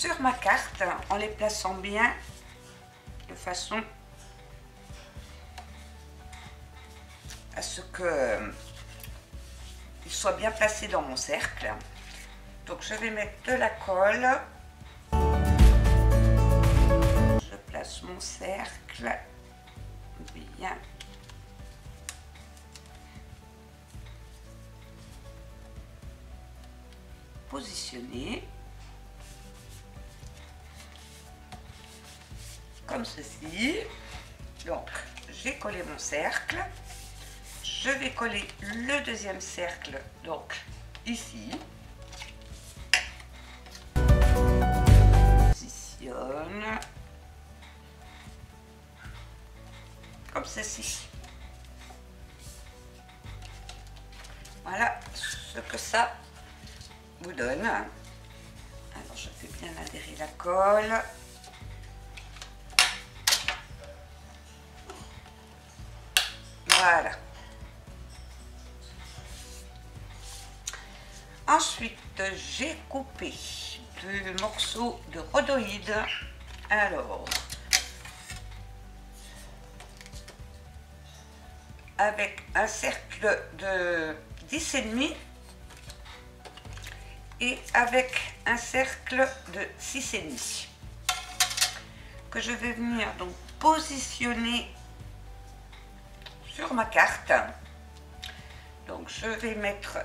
sur ma carte en les plaçant bien de façon à ce que ils soient bien placés dans mon cercle. Donc je vais mettre de la colle. Je place mon cercle bien. Positionné. Comme ceci. Donc j'ai collé mon cercle. Je vais coller le deuxième cercle, donc ici. Positionne. Comme ceci. Voilà ce que ça vous donne. Alors je fais bien adhérer la colle. Voilà. Ensuite, j'ai coupé deux morceaux de rhodoïde. Alors, avec un cercle de 10,5 et avec un cercle de 6,5 que je vais venir donc positionner sur ma carte. Donc je vais mettre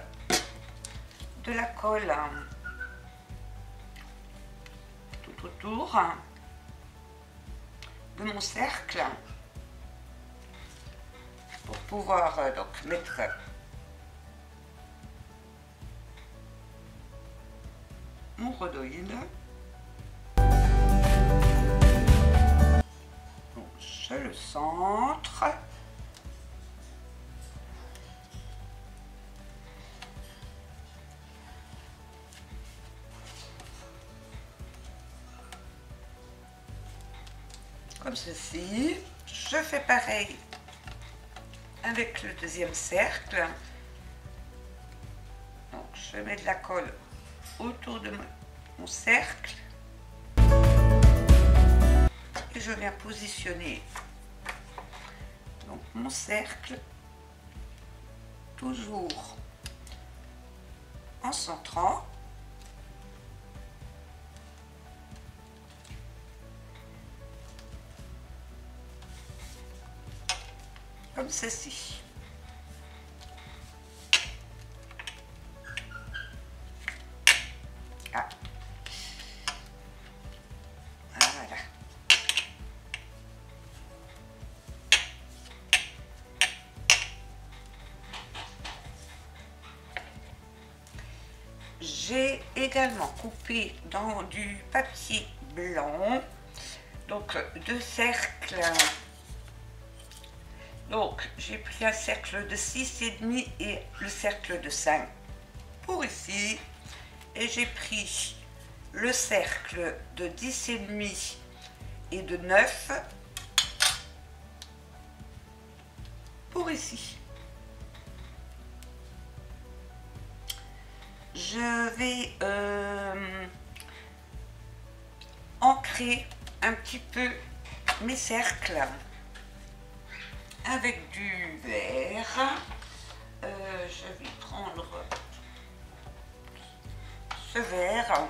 de la colle tout autour de mon cercle pour pouvoir donc mettre mon rhodoïde. Donc je le centre. Comme ceci. Je fais pareil avec le deuxième cercle. Donc je mets de la colle autour de mon cercle et je viens positionner donc mon cercle toujours en centrant. Comme ceci. Ah. Voilà. J'ai également coupé dans du papier blanc, donc deux cercles. Donc j'ai pris un cercle de 6,5 et le cercle de 5 pour ici. Et j'ai pris le cercle de 10,5 et de 9 pour ici. Je vais ancrer un petit peu mes cercles avec du verre. Je vais prendre ce verre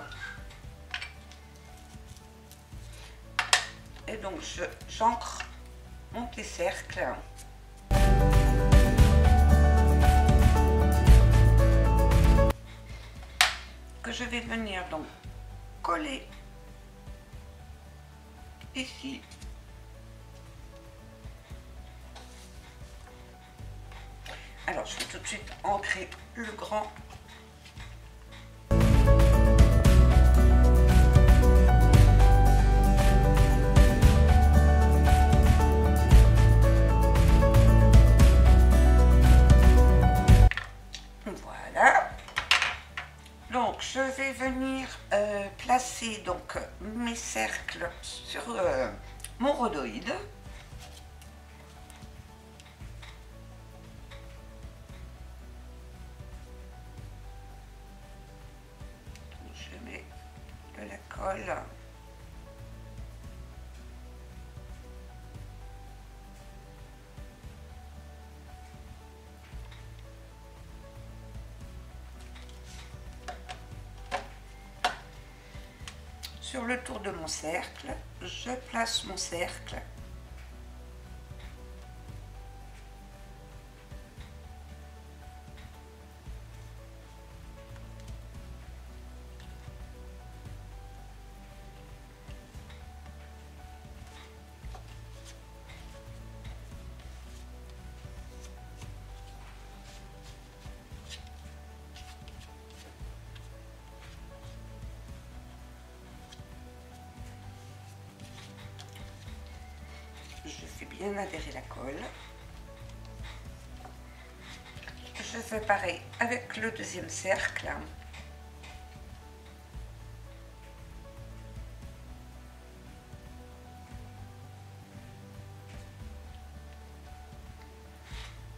et donc j'ancre mon petit cercle. Que je vais venir donc coller ici. Alors je vais tout de suite ancrer le grand. Voilà. Donc je vais venir placer donc mes cercles sur mon rhodoïde. Je mets de la colle. Sur le tour de mon cercle, je place mon cercle. Je fais bien adhérer la colle. Je fais pareil avec le deuxième cercle.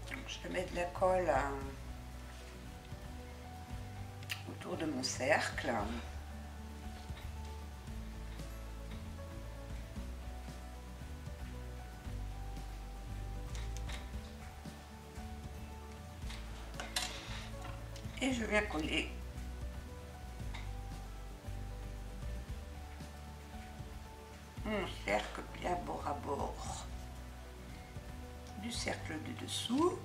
Donc, je mets de la colle autour de mon cercle. Et je viens coller mon cercle bien bord à bord du cercle du dessous.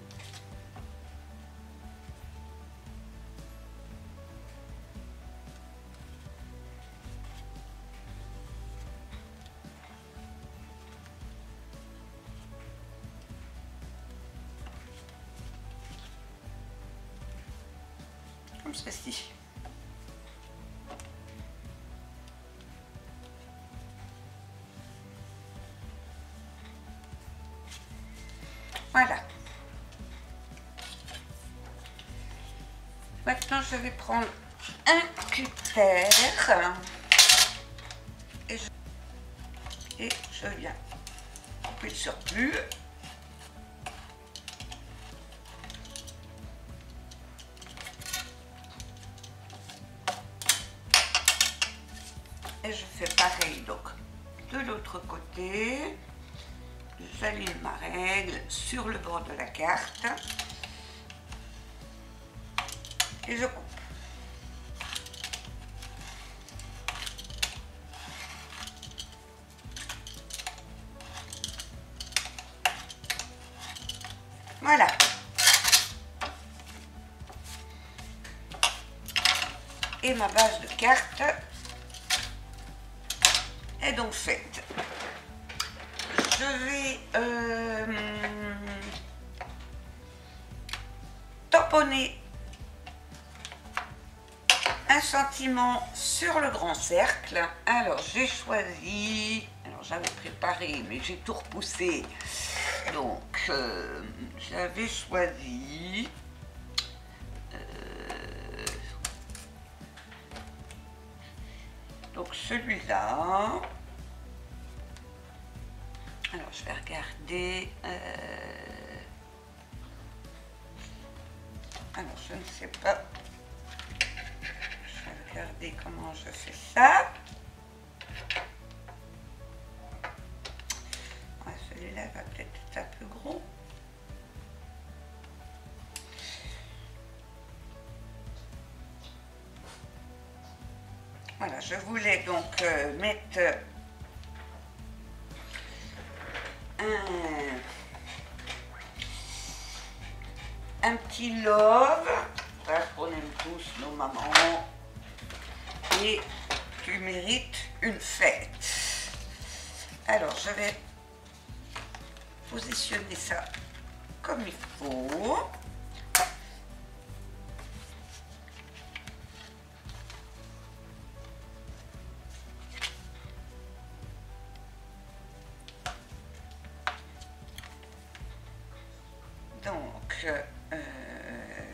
Comme ceci. Voilà. Maintenant, je vais prendre un cutter et je viens couper le surplus. Et je fais pareil donc de l'autre côté. J'aligne ma règle sur le bord de la carte et je coupe. Voilà. Et ma base de carte est donc faite. Je vais tamponner un sentiment sur le grand cercle. Alors j'ai choisi, alors j'avais préparé mais j'ai tout repoussé, donc j'avais choisi donc celui-là. Alors je vais regarder. Alors je ne sais pas. Je vais regarder comment je fais ça. Ouais, celui-là va peut-être être un peu gros. Voilà, je voulais donc mettre un petit love, parce qu'on aime tous nos mamans, et tu mérites une fête. Alors je vais positionner ça comme il faut. Donc,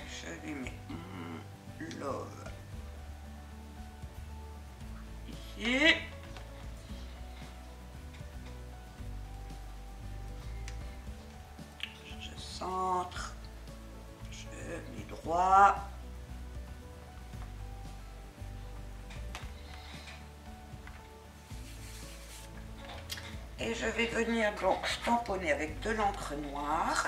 je lui mets mon love ici. Je centre, je mets droit. Et je vais venir donc tamponner avec de l'encre noire.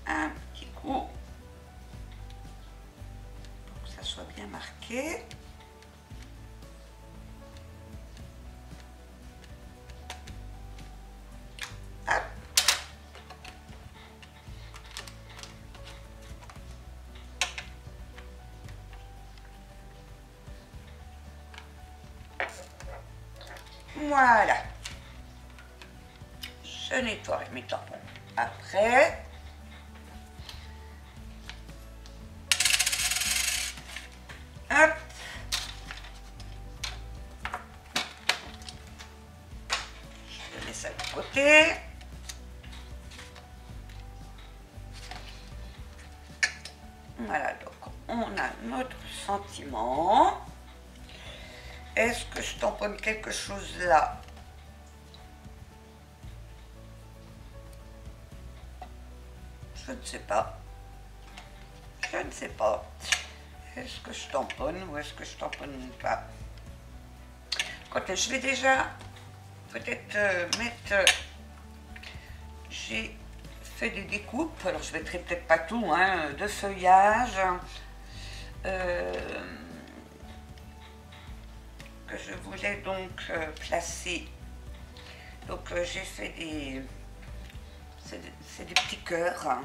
Un petit coup pour que ça soit bien marqué. Hop. Voilà. Je nettoie mes tampons après. Hop. Je mets ça de côté. Voilà, donc on a notre sentiment. Est-ce que je tamponne quelque chose là? Je ne sais pas. Je ne sais pas. Est-ce que je tamponne ou est-ce que je tamponne pas? Je vais déjà peut-être mettre... J'ai fait des découpes, alors je mettrai peut-être pas tout, hein, de feuillage que je voulais donc placer. Donc j'ai fait des... C'est des petits cœurs. Hein.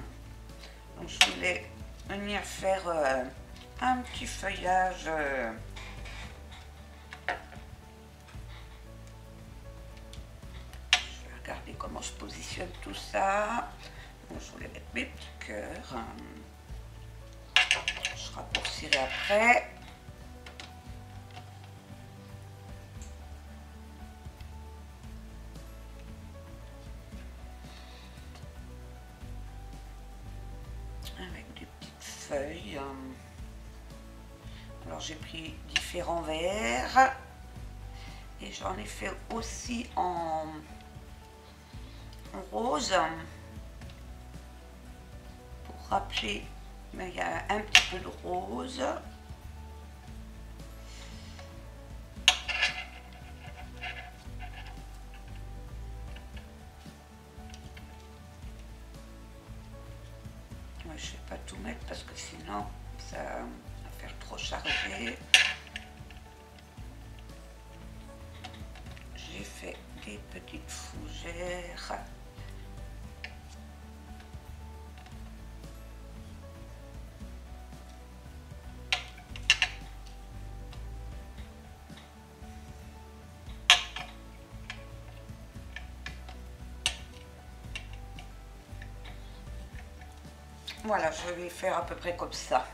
Donc je voulais venir faire un petit feuillage. Je vais regarder comment je positionne tout ça. Donc, je voulais mettre mes petits cœurs. Je raccourcirai après. Avec des petites feuilles. Alors j'ai pris différents verres. Et j'en ai fait aussi en rose. Pour rappeler, mais il y a un petit peu de rose. Je ne vais pas tout mettre parce que sinon ça va faire trop chargé. J'ai fait des petites fougères. Voilà, je vais faire à peu près comme ça.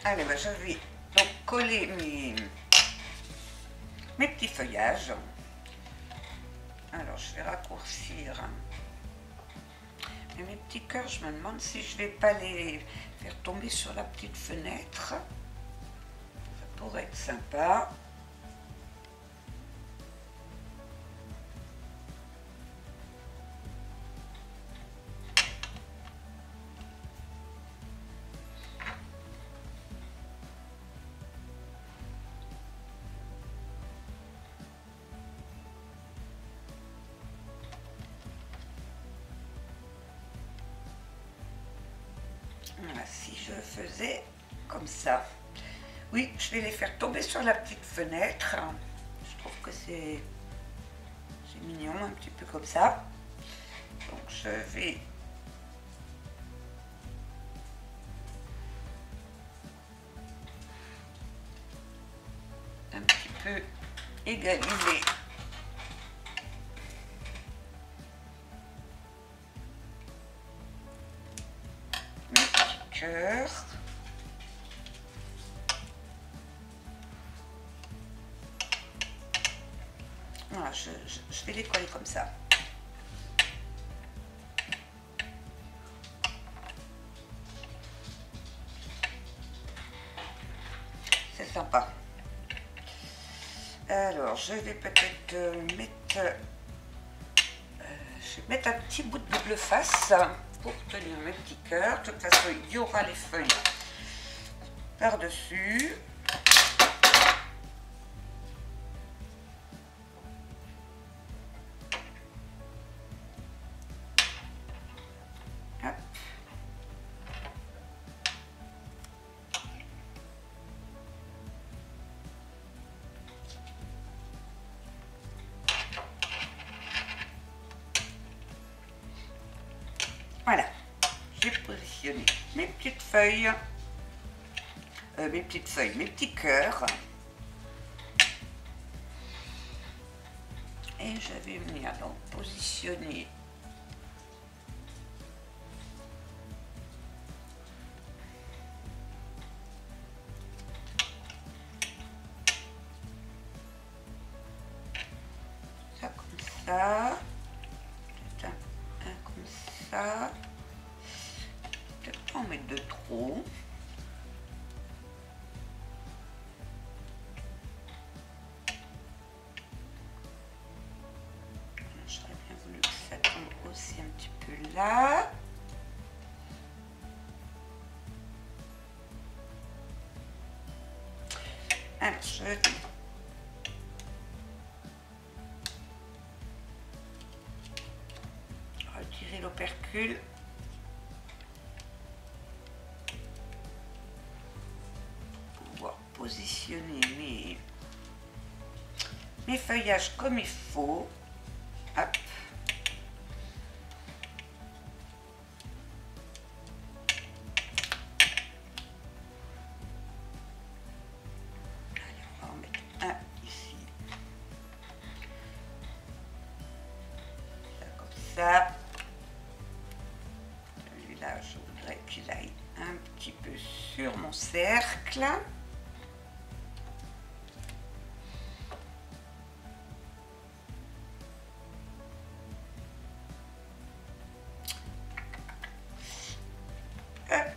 Allez, ben, je vais donc coller mes petits feuillages. Alors, je vais raccourcir. Et mes petits cœurs, je me demande si je vais pas les faire tomber sur la petite fenêtre. Ça pourrait être sympa. Voilà, si je faisais comme ça. Oui, je vais les faire tomber sur la petite fenêtre. Je trouve que c'est mignon, un petit peu comme ça. Donc je vais un petit peu égaliser mes petits cœurs. je vais les coller comme ça. C'est sympa. Alors, je vais peut-être mettre un petit bout de double face pour tenir mes petits cœurs. De toute façon, il y aura les feuilles par-dessus. Voilà, j'ai positionné mes petites feuilles, mes petits cœurs. Et je vais venir donc positionner ça comme ça. Comme ça, peut-être pas en mettre de trop. J'aurais bien voulu que ça tombe aussi un petit peu là. Alors, je vais retirer l'opercule. Pour pouvoir positionner mes feuillages comme il faut. Hop. Allez, on va en mettre un ici. Ça, comme ça. Celui-là, je voudrais qu'il aille un petit peu sur mon cercle. Hop.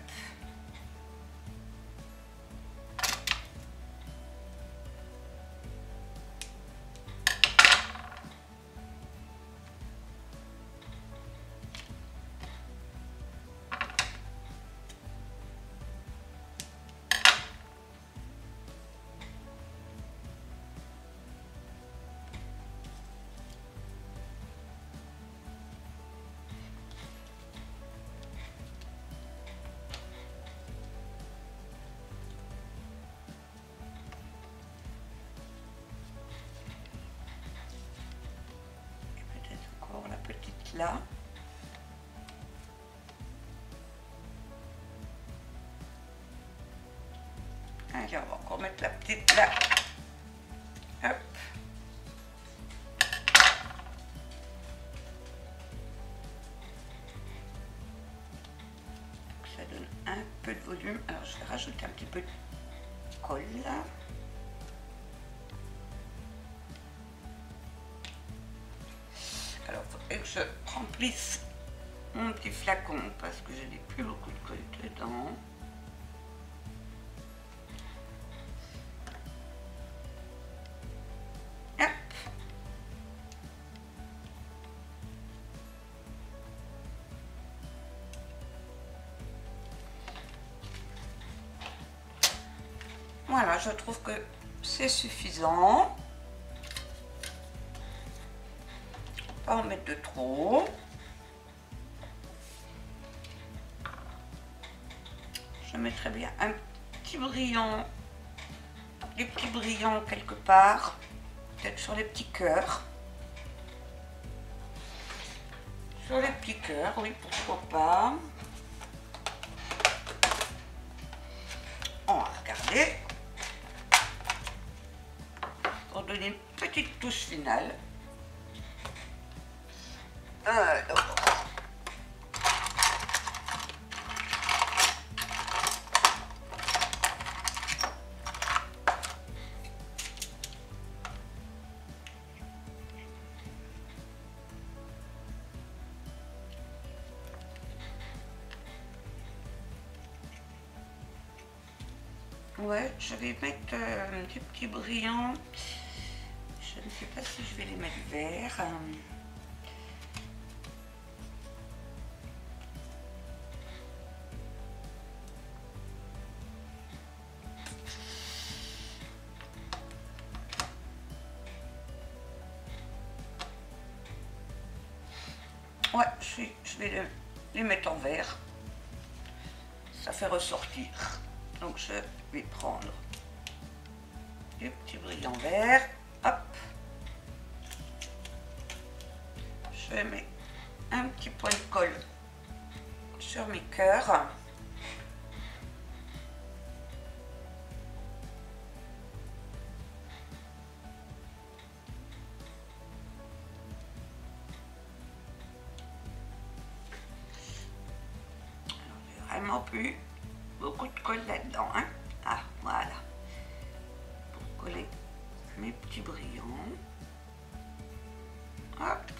La petite là. Allez, on va encore mettre la petite là. Hop. Ça donne un peu de volume. Alors, je vais rajouter un petit peu de colle là. Alors, il faudrait que je remplisse mon petit flacon parce que je n'ai plus beaucoup de colle dedans. Hop. Voilà, je trouve que c'est suffisant. Pas en mettre de trop. Je mettrai bien un petit brillant, des petits brillants quelque part, peut-être sur les petits cœurs. Sur les petits cœurs, oui, pourquoi pas. On va regarder pour donner une petite touche finale. Alors, Ouais, je vais mettre des petits brillants. Je ne sais pas si je vais les mettre verts. Ouais, je vais les mettre en vert. Ça fait ressortir. Donc je vais prendre du petit brillant vert. Hop. Je mets un petit point de colle sur mes cœurs. Vraiment plus beaucoup de colle là-dedans, hein. Ah, voilà. Pour coller mes petits brillants. Hop.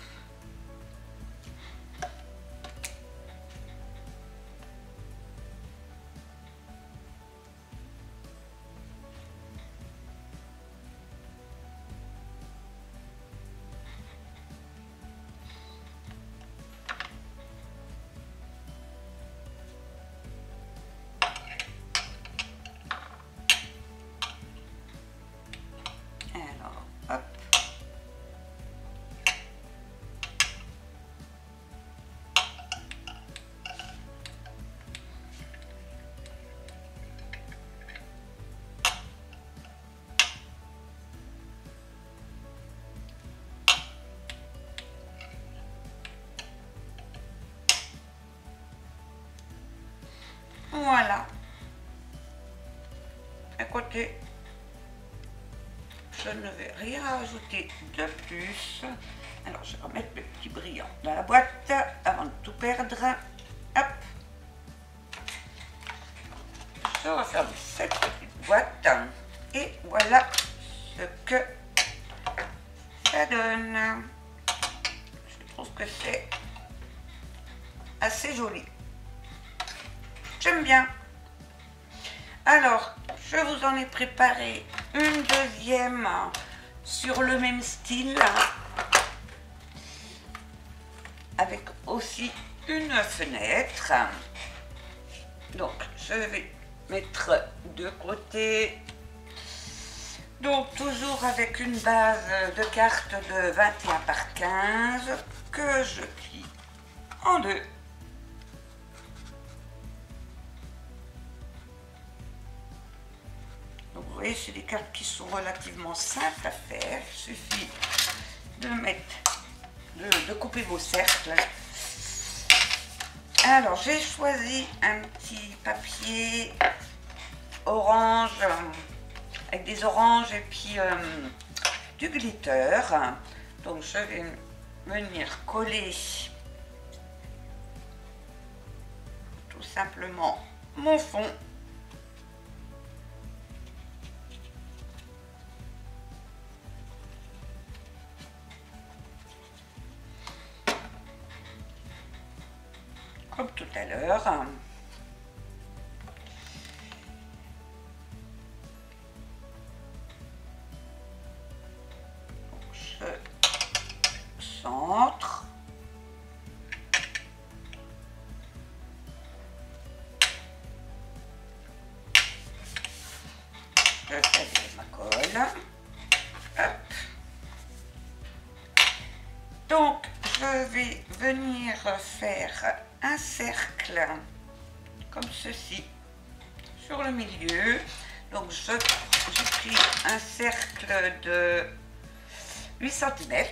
Alors, hop. Voilà. À côté, je ne vais rien rajouter de plus. Alors, je vais remettre le petit brillant dans la boîte avant de tout perdre. Hop. Je referme cette petite boîte. Et voilà ce que ça donne. Je trouve que c'est assez joli. J'aime bien. Alors, je vous en ai préparé une deuxième sur le même style, avec aussi une fenêtre. Donc, je vais mettre de côté. Donc, toujours avec une base de cartes de 21 par 15 que je plie en deux. Donc vous voyez, c'est des cartes qui sont relativement simples à faire. Il suffit de mettre, de couper vos cercles. Alors j'ai choisi un petit papier orange, avec des oranges et puis du glitter. Donc je vais venir coller tout simplement mon fond. Comme tout à l'heure. Je centre. Je fais ma colle. Hop. Donc, je vais venir faire un cercle comme ceci sur le milieu. Donc j'ai pris un cercle de 8 cm,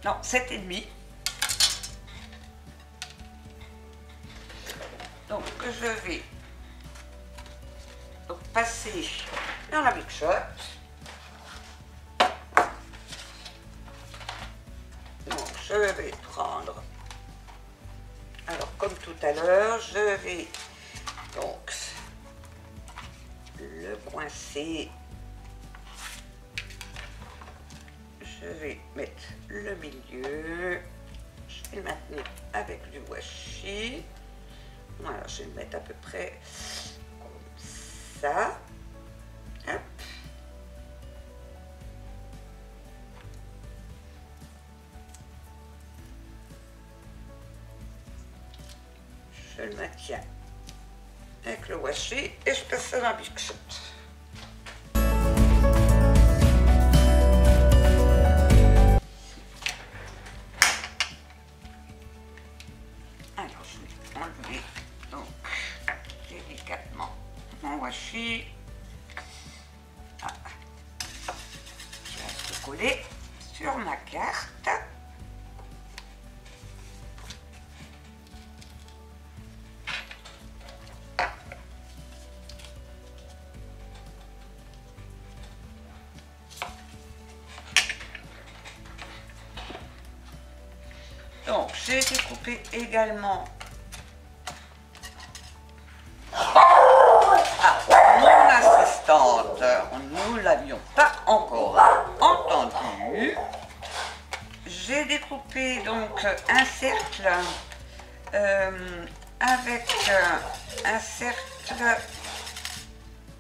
non 7,5. Donc je vais donc passer dans la Big Shot. Donc je vais prendre, alors comme tout à l'heure, je vais donc le coincer, je vais mettre le milieu, je vais le maintenir avec du washi. Voilà, je vais le mettre à peu près comme ça. Hop. Je le maintiens avec le washi et je passe ça dans la Big Shot. Alors je vais enlever donc délicatement mon washi. Ah. Je reste coller sur ma carte. Donc, j'ai découpé également mon assistante. Nous ne l'avions pas encore entendu. J'ai découpé donc un cercle avec un cercle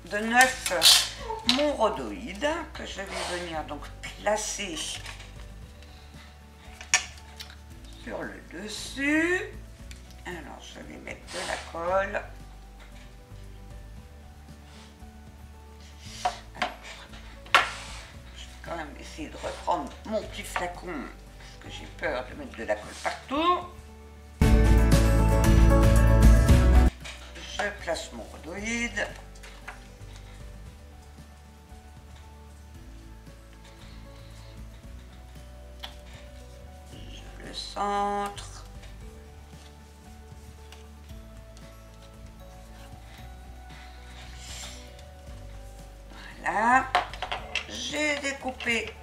de 9 monrodoïdes que je vais venir donc placer sur le dessus. Alors je vais mettre de la colle. Alors, je vais quand même essayer de reprendre mon petit flacon parce que j'ai peur de mettre de la colle partout. Je place mon rhodoïde. Le centre. Voilà. J'ai découpé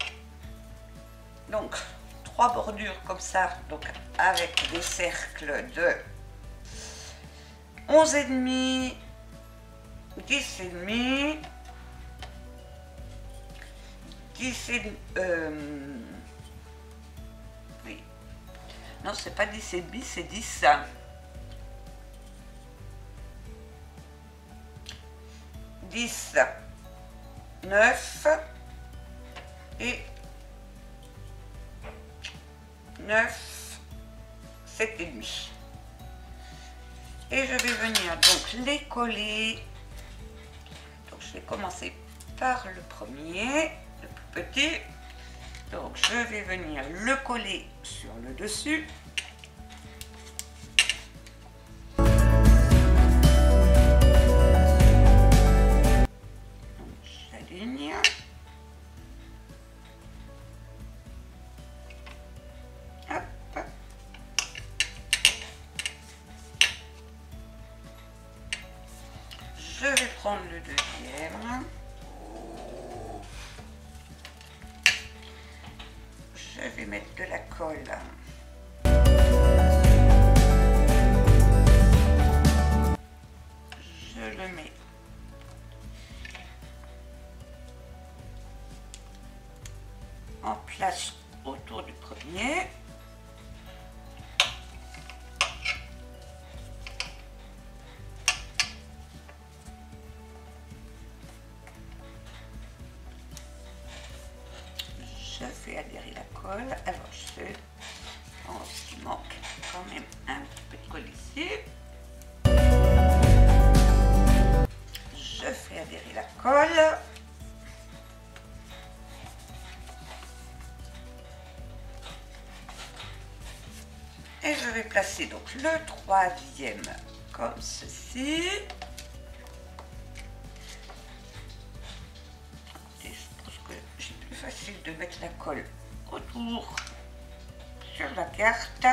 donc 3 bordures comme ça, donc avec des cercles de 11,5, 10,5, 10,5. Oui. Non, c'est pas 10,5, c'est 10. 10, 9 et 9, 7,5. Et je vais venir donc les coller. Donc je vais commencer par le premier, le plus petit. Donc je vais venir le coller sur le dessus. Donc j'aligne. Hop. Je vais prendre le deuxième. Je vais mettre de la colle. Je le mets en place autour du premier. Je fais adhérer la colle. Alors je pense qu'il manque quand même un peu de colle ici. Je fais adhérer la colle. Et je vais placer donc le troisième comme ceci. Et je pense que c'est plus facile de mettre la colle autour sur la carte.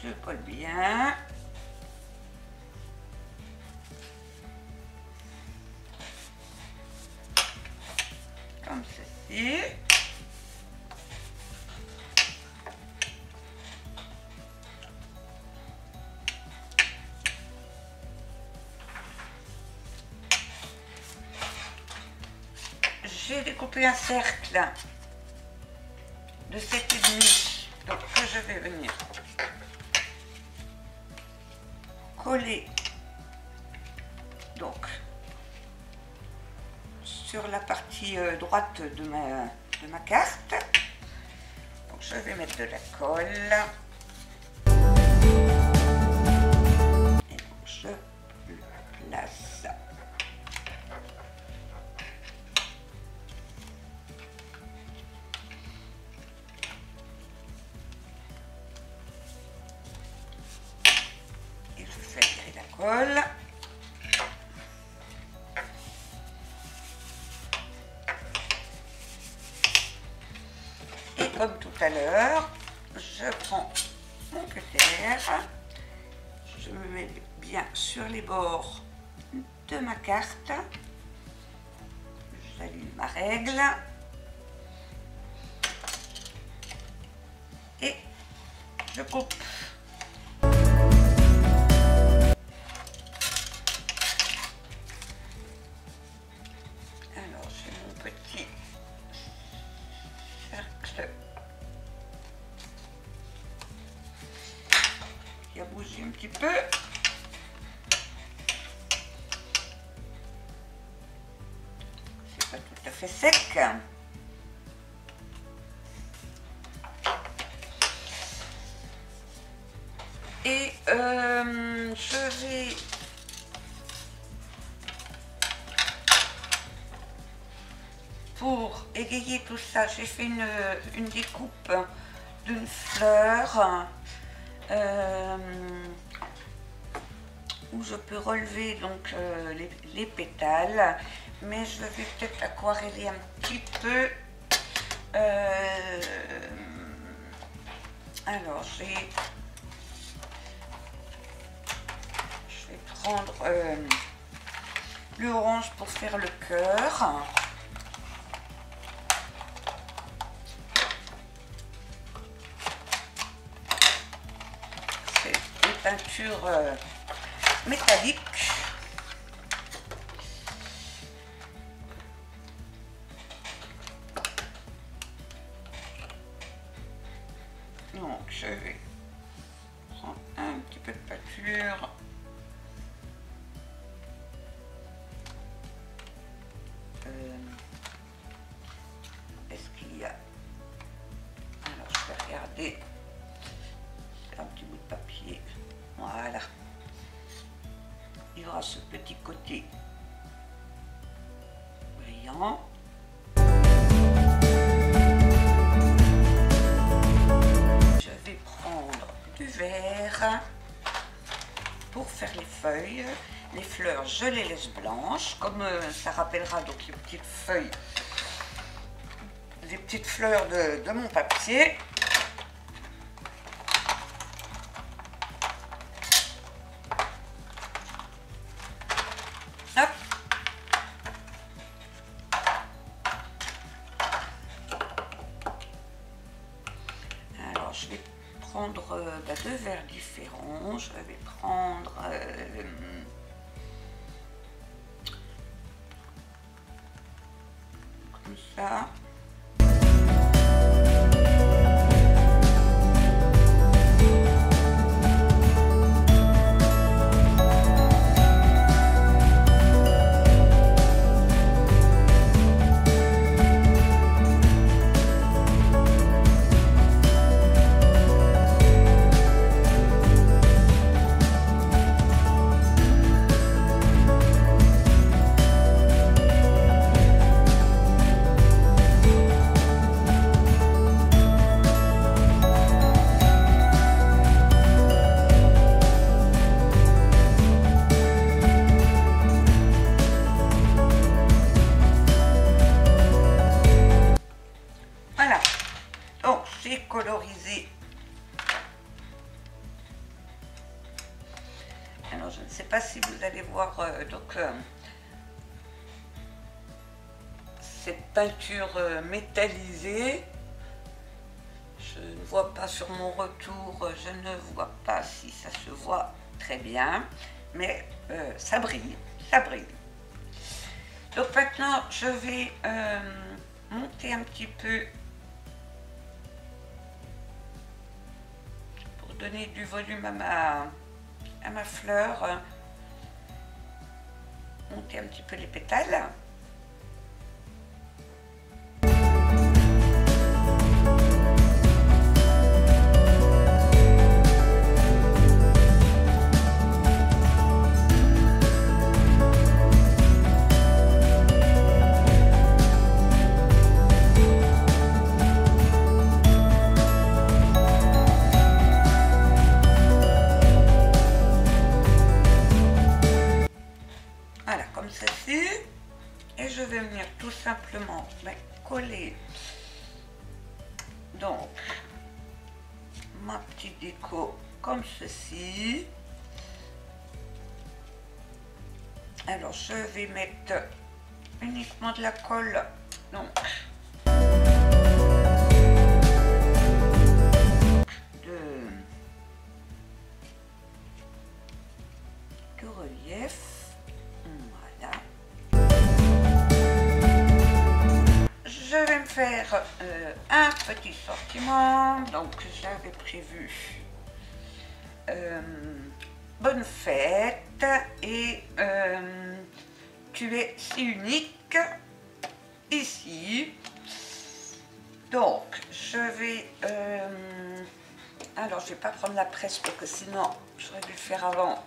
Je colle bien. Comme ceci. J'ai découpé un cercle de 7,5, donc que je vais venir coller donc sur la partie droite de ma carte. Donc je vais mettre de la colle et donc je le place. Et je fais tirer la colle. Comme tout à l'heure, je prends mon cutter, je me mets bien sur les bords de ma carte, j'allume ma règle et je coupe. Alors j'ai mon petit cercle qui a bougé un petit peu. C'est pas tout à fait sec. Et je vais pour égayer tout ça, j'ai fait une découpe d'une fleur où je peux relever donc les pétales, mais je vais peut-être aquareller un petit peu. Alors je vais prendre le orange pour faire le cœur. C'est des peintures métalliques. Donc je vais prendre un petit peu de peinture. Est-ce qu'il y a... Alors je vais regarder. C'est un petit bout de papier. Voilà. Il y aura ce petit côté brillant. Je vais prendre du vert pour faire les feuilles. Les fleurs, je les laisse blanches, comme ça rappellera donc les petites feuilles, les petites fleurs de mon papier. Hop. Alors je vais prendre deux verres différents. Je vais prendre comme ça. Colorisé. Alors je ne sais pas si vous allez voir cette peinture métallisée. Je ne vois pas sur mon retour, je ne vois pas si ça se voit très bien, mais ça brille, ça brille. Donc maintenant je vais monter un petit peu donner du volume à ma fleur, monter un petit peu les pétales. Voilà, comme ceci. Et je vais venir tout simplement coller donc ma petite déco comme ceci. Alors je vais mettre uniquement de la colle, donc de relief. Voilà. Je vais me faire un petit sortiment. Donc j'avais prévu bonne fête et tu es si unique ici. Donc je vais alors je vais pas prendre la presse parce que sinon j'aurais dû le faire avant,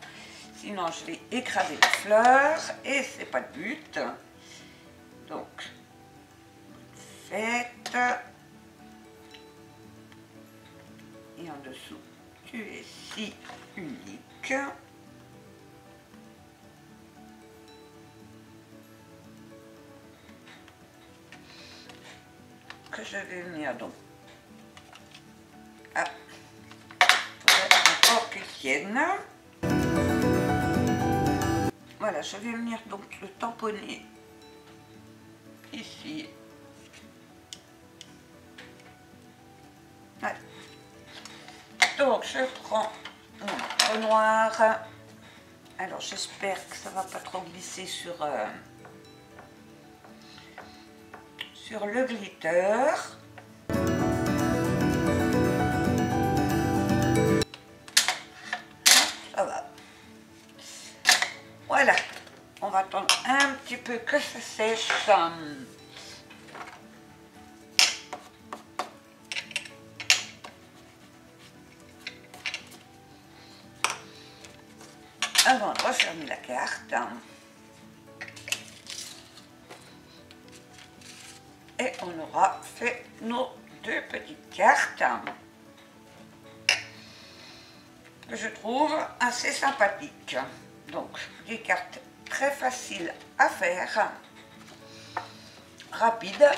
sinon je vais écraser les fleurs et c'est pas le but. Donc fête et en dessous tu es si unique. Que je vais venir donc pour encore qu'ils tiennent. Voilà, je vais venir donc le tamponner ici. Voilà. Donc je prends mon renoir. Alors j'espère que ça va pas trop glisser sur le glitter. Ça va. Voilà. On va attendre un petit peu que ça sèche. Avant de refermer la carte. Et on aura fait nos deux petites cartes que je trouve assez sympathiques. Donc des cartes très faciles à faire, rapides,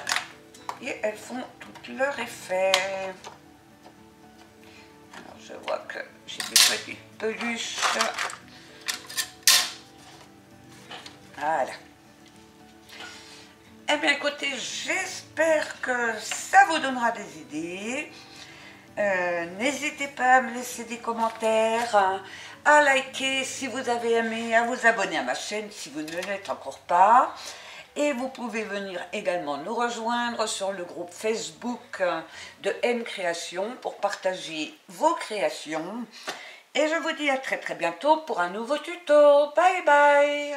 et elles font tout leur effet. Alors je vois que j'ai des petites peluches. Voilà. Eh bien écoutez, j'espère que ça vous donnera des idées. N'hésitez pas à me laisser des commentaires, à liker si vous avez aimé, à vous abonner à ma chaîne si vous ne l'êtes encore pas. Et vous pouvez venir également nous rejoindre sur le groupe Facebook de N Création pour partager vos créations. Et je vous dis à très bientôt pour un nouveau tuto. Bye bye!